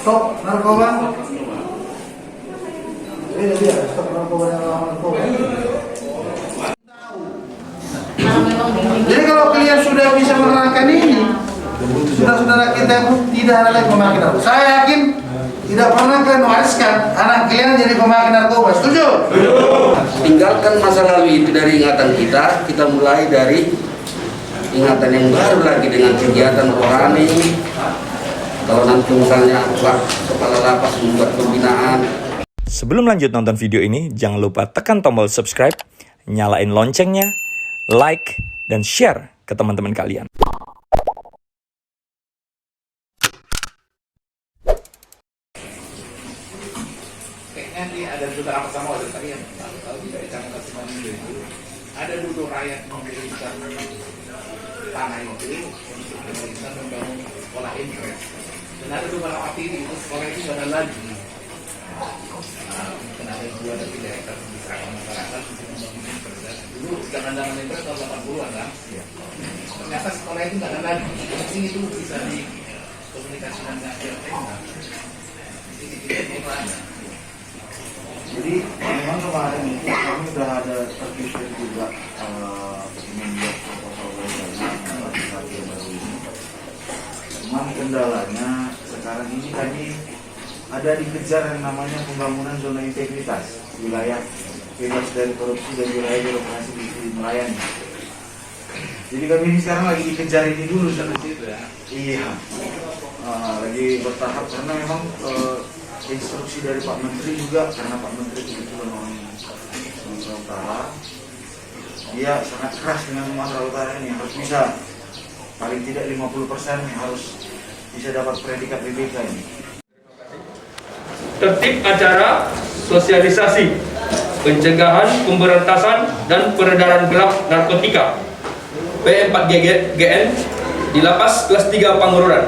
Stop narkoba. Ini dia, stop narkoba yang narkoba. Jadi kalau kalian sudah bisa menerangkan ini, saudara-saudara kita tidak ada lagi pemakai narkoba. Saya yakin tidak pernah kalian mewariskan anak kalian jadi pemakai narkoba. Setuju? Tinggalkan masa lalu itu dari ingatan kita. Kita mulai dari ingatan yang baru lagi dengan kegiatan rohani. Kalau nanti misalnya Pak Kepala Lapas membuat pembinaan. Sebelum lanjut nonton video ini, jangan lupa tekan tombol subscribe, nyalain loncengnya, like, dan share ke teman-teman kalian. Kayaknya nih ada beberapa sama ada tadi yang tahu tidak Kecamatan Simalungun itu ada dulu rakyat memberikan tanah itu untuk pemerintah membangun sekolah internet. Dan ada beberapa titik itu sekolah itu nggak ada lagi. Nah, mungkin ada 2 dan 3 hektar diserahkan masyarakat untuk membangun internet. Dulu jangan-jangan internet tahun 80-an kan? Ternyata sekolah itu nggak ada lagi. Mungkin itu bisa dikomunikasikan dengan pihak. Ini tidak ada. Jadi memang kemarin itu kami sudah ada terpikir juga membuat proposal organisasi yang baru ini. Memang kendalanya sekarang ini kami ada dikejar yang namanya pembangunan zona integritas wilayah bebas dari korupsi dan wilayah birokrasi di melayani. Jadi kami ini sekarang lagi dikejar ini dulu seperti itu ya. Iya, lagi bertahap karena memang instruksi dari Pak Menteri juga, karena Pak Menteri kebetulan orang Sumatera Utara, dia sangat keras dengan Sumatera Utara ini harus bisa paling tidak 50% harus bisa dapat predikat BPK ini. Tertib acara sosialisasi pencegahan, pemberantasan, dan peredaran gelap narkotika P4GN di Lapas Kelas 3 Pangururan.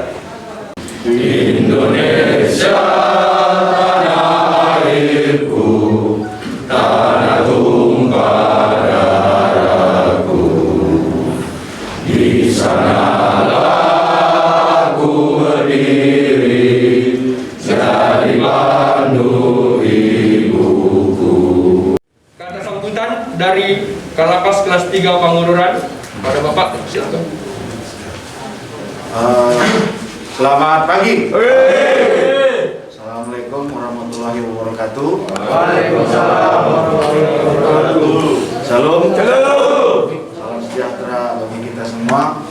Indonesia tanah airku, tanah tumpah darahku. Di sanalah aku berdiri, jadi pandu ibuku. Kata sambutan dari Kalapas Kelas 3 Pangururan pada Bapak, silakan. Selamat pagi. Assalamualaikum warahmatullahi wabarakatuh. Waalaikumsalam warahmatullahi wabarakatuh. Salam sejahtera bagi kita semua.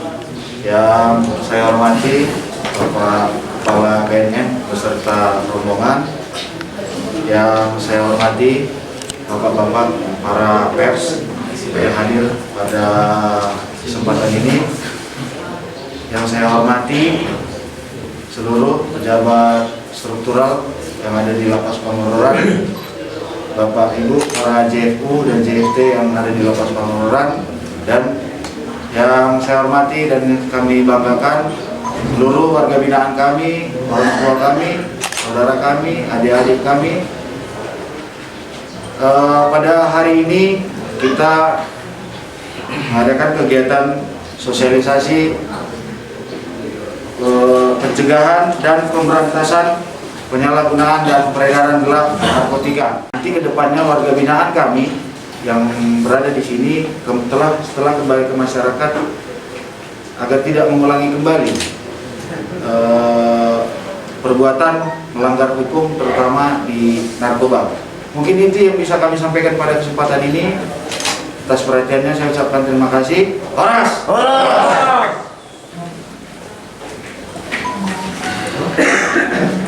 Yang saya hormati Bapak Kepala BNN beserta rombongan. Yang saya hormati Bapak-bapak para pers yang hadir pada kesempatan ini. Yang saya hormati seluruh pejabat struktural yang ada di Lapas Pangururan, Bapak Ibu para JFU dan JFT yang ada di Lapas Pangururan, dan yang saya hormati dan kami banggakan seluruh warga binaan kami, orang tua kami, saudara kami, adik-adik kami. Pada hari ini kita mengadakan kegiatan sosialisasi pencegahan dan pemberantasan penyalahgunaan dan peredaran gelap narkotika. Nanti kedepannya warga binaan kami yang berada di sini setelah kembali ke masyarakat agar tidak mengulangi kembali perbuatan melanggar hukum terutama di narkoba. Mungkin itu yang bisa kami sampaikan pada kesempatan ini. Atas perhatiannya saya ucapkan terima kasih. Horas! Horas!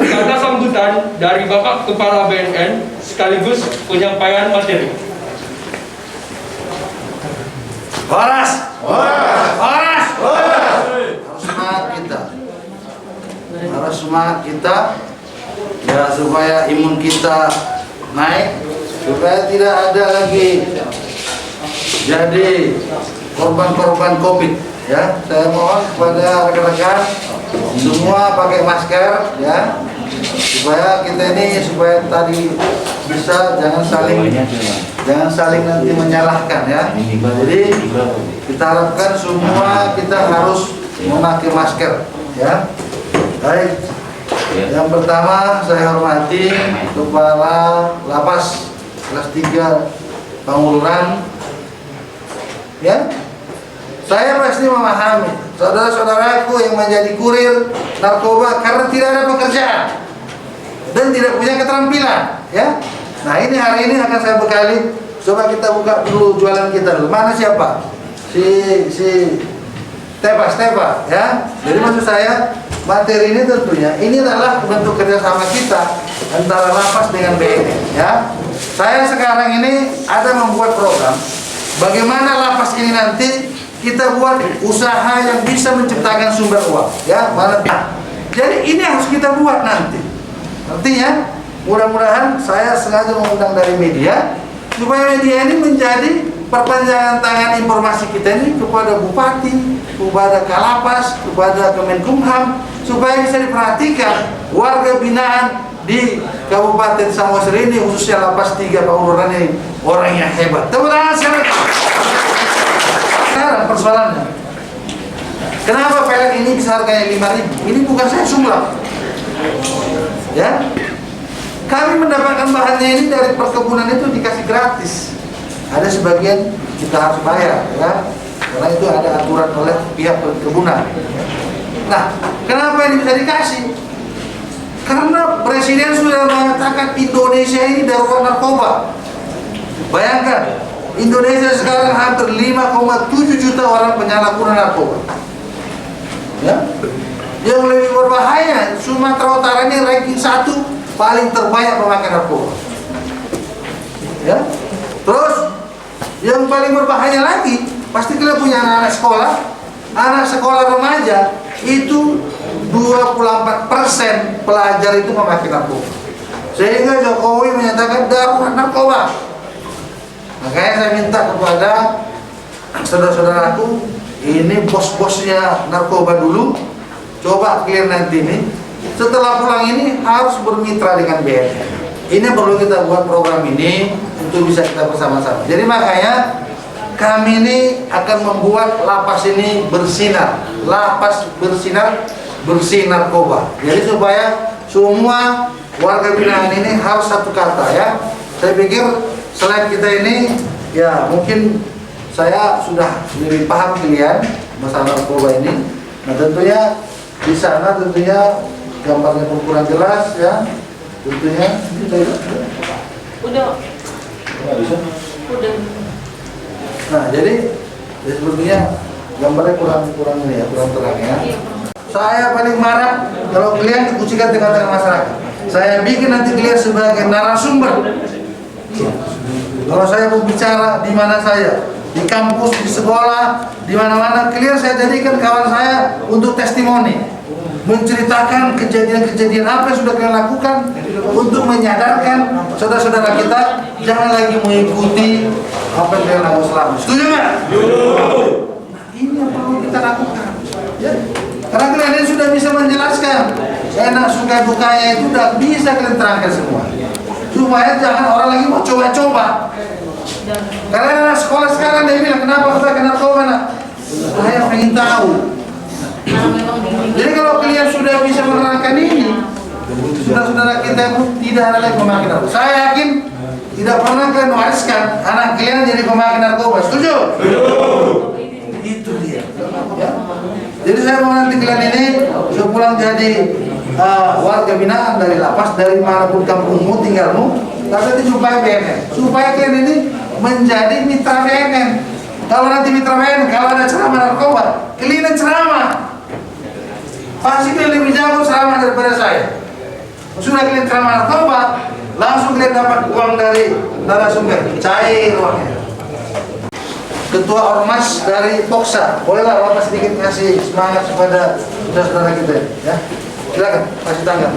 Kata sambutan dari Bapak Kepala BNN sekaligus penyampaian materi. Horas! Horas! Horas! Horas! Harus semangat kita. Harus semangat kita ya, supaya imun kita naik, supaya tidak ada lagi jadi korban-korban COVID. Ya, saya mohon kepada rekan-rekan semua pakai masker ya, supaya kita ini tadi bisa jangan saling nanti menyalahkan ya. Jadi kita harapkan semua kita harus memakai masker ya. Baik, Yang pertama saya hormati Kepala Lapas kelas 3 Pangururan. Ya, saya pasti memahami saudara-saudaraku yang menjadi kurir narkoba karena tidak ada pekerjaan dan tidak punya keterampilan. Ya, nah ini hari ini akan saya bekali. Coba kita buka dulu jualan kita dulu. Mana siapa? Si Tepa, ya. Jadi maksud saya materi ini tentunya ini adalah bentuk kerjasama kita antara lapas dengan BNN. Ya, saya sekarang ini ada membuat program bagaimana lapas ini nanti kita buat usaha yang bisa menciptakan sumber uang. Ya, mana? Jadi ini harus kita buat nanti. Artinya mudah-mudahan saya sengaja mengundang dari media supaya media ini menjadi perpanjangan tangan informasi kita ini kepada bupati, kepada Kalapas, kepada Kemenkumham, supaya bisa diperhatikan warga binaan di Kabupaten Samosir ini, khususnya Lapas 3 Pangururan ini orang yang hebat. Tepuk tangan sekarang persoalannya. Kenapa pelet ini bisa harganya 5.000? Ini bukan saya sumbang. Ya, kami mendapatkan bahannya ini dari perkebunan itu dikasih gratis. Ada sebagian kita harus bayar, ya, karena itu ada aturan oleh pihak perkebunan. Nah, kenapa ini bisa dikasih? Karena Presiden sudah mengatakan Indonesia ini darurat narkoba. Bayangkan, Indonesia sekarang hampir 5,7 juta orang penyalahguna narkoba. Ya, yang lebih berbahaya, Sumatera Utara ini ranking 1 paling terbanyak pemakai narkoba. Ya, terus yang paling berbahaya lagi, pasti kalian punya anak sekolah remaja itu 24% pelajar itu memakai narkoba. Sehingga Jokowi menyatakan darurat narkoba. Makanya saya minta kepada saudara-saudaraku, ini bos-bosnya narkoba dulu, coba clear nanti ini. Setelah pulang ini harus bermitra dengan BNN. Ini perlu kita buat program ini untuk bisa kita bersama-sama. Jadi makanya kami ini akan membuat lapas ini bersinar. Lapas bersinar, bersih narkoba. Jadi supaya semua warga binaan ini harus satu kata, ya. Saya pikir selain kita ini, ya mungkin saya sudah lebih paham kalian masalah narkoba ini. Nah tentunya di sana tentunya gambarnya pun kurang jelas, ya. Tentunya udah. Nah jadi sepertinya gambarnya kurang ini ya, kurang terang, ya. Saya paling marah kalau kalian dikucilkan dengan masyarakat. Saya bikin nanti kalian sebagai narasumber. Kalau saya mau bicara di mana saya, di kampus, di sekolah, di mana-mana, kalian saya jadikan kawan saya untuk testimoni, menceritakan kejadian-kejadian apa yang sudah kalian lakukan untuk menyadarkan saudara-saudara kita jangan lagi mengikuti apa yang kalian lakukan selama. Setuju nggak? Nah, ini yang perlu kita lakukan. Ya. Karena kalian sudah bisa menjelaskan enak suka dukanya itu udah bisa kalian terangkan semua. Supaya jangan orang lagi mau coba-coba. Karena anak sekolah sekarang dia bilang kenapa kita kena narkoba nak? Saya pengen tahu. Jadi kalau kalian sudah bisa menerangkan ini, saudara-saudara kita pun tidak ada lagi pemakai narkoba. Saya yakin tidak pernah kalian wariskan anak kalian jadi pemakai narkoba. Setuju? Itu dia. Ya. Jadi saya mau nanti kalian ini sepulang jadi warga binaan dari lapas, dari manapun kampungmu, tinggalmu, tapi supaya BNN, supaya kalian ini menjadi mitra BNN. Kalau nanti mitra BNN, kalau ada ceramah narkoba, kalian ceramah. Pasti kalian lebih jago ceramah daripada saya. Sudah kalian ceramah narkoba, langsung kalian dapat uang dari narasumber, cair uangnya. Ketua Ormas dari Poksa, bolehlah Bapak sedikit ngasih semangat kepada saudara-saudara kita, ya. Silakan, kasih tangga.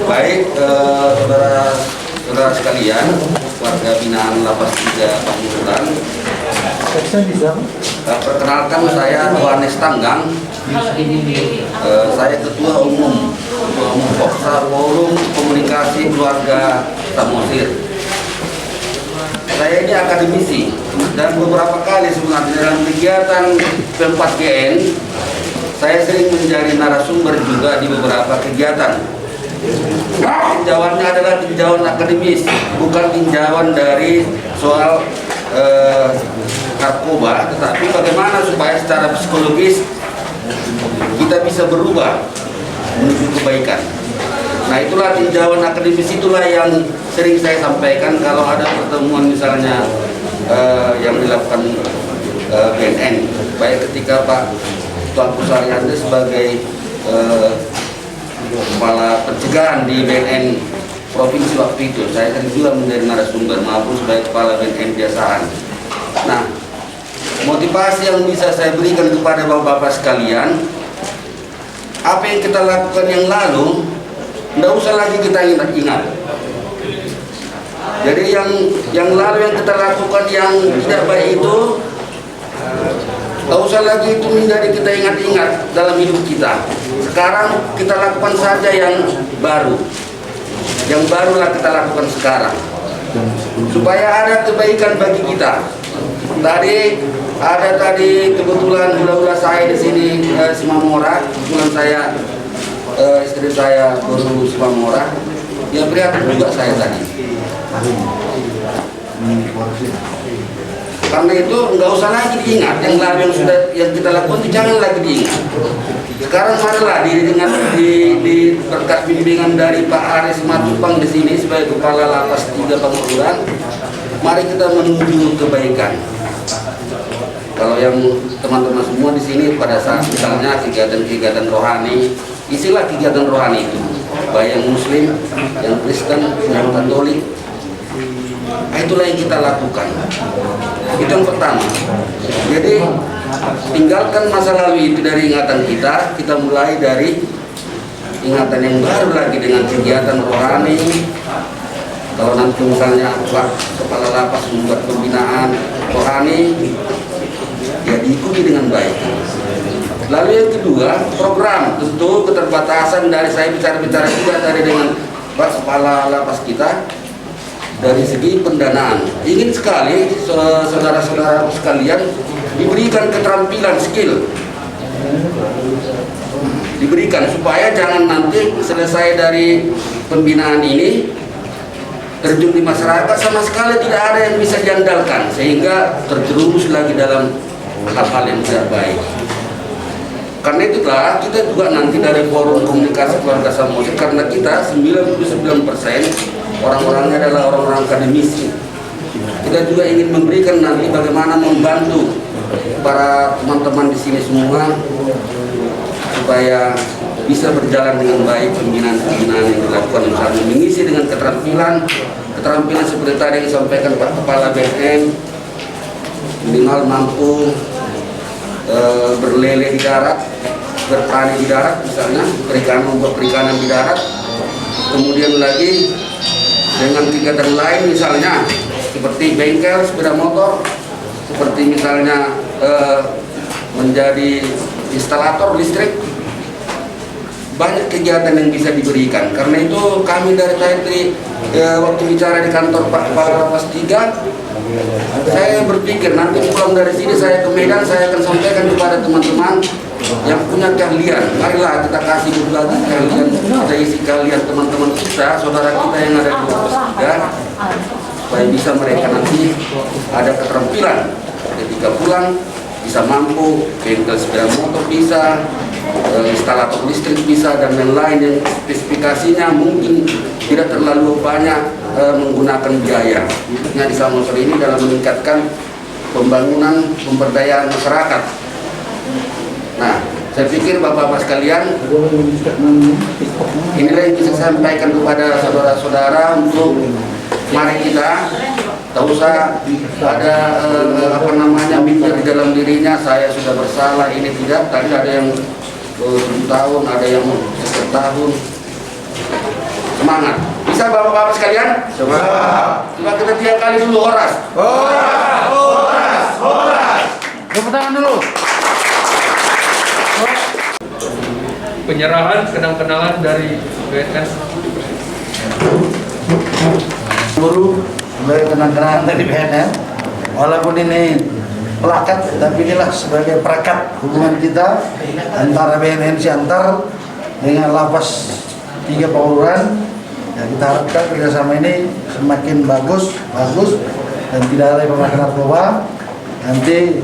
Baik, saudara-saudara sekalian, warga binaan Lapas 3 Pangururan. Perkenalkan saya Yohanes Tanggang. Saya Ketua Umum Poksa Forum Komunikasi Keluarga Samosir. Saya ini akademisi dan beberapa kali sebenarnya dalam kegiatan P4GN saya sering menjadi narasumber juga di beberapa kegiatan. Tinjauannya adalah tinjauan akademis, bukan tinjauan dari soal narkoba, tetapi bagaimana supaya secara psikologis kita bisa berubah menuju kebaikan. Nah, itulah tinjauan akademis, itulah yang sering saya sampaikan kalau ada pertemuan misalnya yang dilakukan BNN, baik ketika Pak Tuanku Suryandi sebagai kepala pencegahan di BNN provinsi waktu itu, saya sering juga menjadi narasumber maupun sebagai kepala BNN Biasaan. Nah, motivasi yang bisa saya berikan kepada bapak-bapak sekalian, apa yang kita lakukan yang lalu, tidak usah lagi kita ingat-ingat. Jadi yang lalu yang kita lakukan yang tidak baik itu, tidak usah lagi itu menjadi kita ingat-ingat dalam hidup kita. Sekarang kita lakukan saja yang baru. Yang barulah kita lakukan sekarang. Supaya ada kebaikan bagi kita. Tadi kebetulan hula-hula saya di sini Simamora. Kebetulan saya istri saya guru Simamora. Ya prihatin juga saya tadi. Karena itu nggak usah lagi diingat yang lalu yang kita lakukan itu jangan lagi diingat. Sekarang marilah di berkat bimbingan dari Pak Aris Matupang di sini sebagai kepala lapas 3 Pangururan, mari kita menuju kebaikan. Kalau yang teman-teman semua di sini pada saat misalnya kegiatan-kegiatan rohani, isilah kegiatan rohani itu, baik yang Muslim, yang Kristen, yang Katolik. Nah, itulah yang kita lakukan. Itu yang pertama. Jadi tinggalkan masa lalu itu dari ingatan kita. Kita mulai dari ingatan yang baru lagi dengan kegiatan rohani. Kalau nanti misalnya Pak Kepala Lapas membuat pembinaan rohani, ya diikuti dengan baik. Lalu yang kedua, program. Tentu keterbatasan dari saya bicara-bicara juga tadi dengan Pak Kepala Lapas kita. Dari segi pendanaan, ingin sekali saudara-saudara sekalian diberikan keterampilan, skill, diberikan supaya jangan nanti selesai dari pembinaan ini terjun di masyarakat sama sekali tidak ada yang bisa diandalkan sehingga terjerumus lagi dalam hal-hal yang tidak baik. Karena itulah kita juga nanti dari forum komunikasi keluarga Samosir, karena kita 99% orang-orangnya adalah orang-orang akademisi. Kita juga ingin memberikan nanti bagaimana membantu para teman-teman di sini semua supaya bisa berjalan dengan baik pembinaan-pembinaan yang dilakukan, misalnya mengisi dengan keterampilan seperti tadi yang disampaikan Pak Kepala BNN, minimal mampu berlele di darat, bertani di darat misalnya, membuat perikanan di darat. Kemudian lagi dengan kegiatan lain misalnya seperti bengkel sepeda motor, seperti misalnya menjadi instalator listrik. Banyak kegiatan yang bisa diberikan. Karena itu kami dari tadi waktu bicara di kantor Pak Kepala Lapas 3, saya berpikir nanti pulang dari sini saya ke Medan, saya akan sampaikan kepada teman-teman yang punya keahlian. Marilah kita kasih berbagi keahlian, kita isi keahlian teman-teman kita, saudara kita yang ada di Lapas 3, supaya bisa mereka nanti ada keterampilan ketika pulang, bisa mampu bengkel sepeda motor bisa, instalator listrik bisa, dan lain-lain yang spesifikasinya mungkin tidak terlalu banyak menggunakan biaya. Nah, di Samosir ini dalam meningkatkan pembangunan pemberdayaan masyarakat. Nah, saya pikir bapak-bapak sekalian, inilah yang bisa saya sampaikan kepada saudara-saudara untuk mari kita tak usah ada mikir di dalam dirinya saya sudah bersalah, ini tidak. Tadi ada yang 7 tahun, ada yang 1 tahun. Semangat. Bisa bapak-bapak sekalian? Semangat. Coba kita 3 kali dulu horas. Horas, horas, horas. Tepuk tangan dulu. Penyerahan kenang-kenangan dari BNN. Guru, sebagai kenang-kenangan dari BNN, walaupun ini pelakat, tapi inilah sebagai perekat hubungan kita antara BNN Siantar dengan lapas 3 Pangururan. Ya, kita harapkan kerjasama ini semakin bagus dan tidak ada pemakaian narkoba. Nanti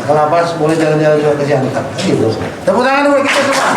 ke lapas boleh jalan-jalan juga ke Siantar. Gitu. Tepuk tangan buat kita semua.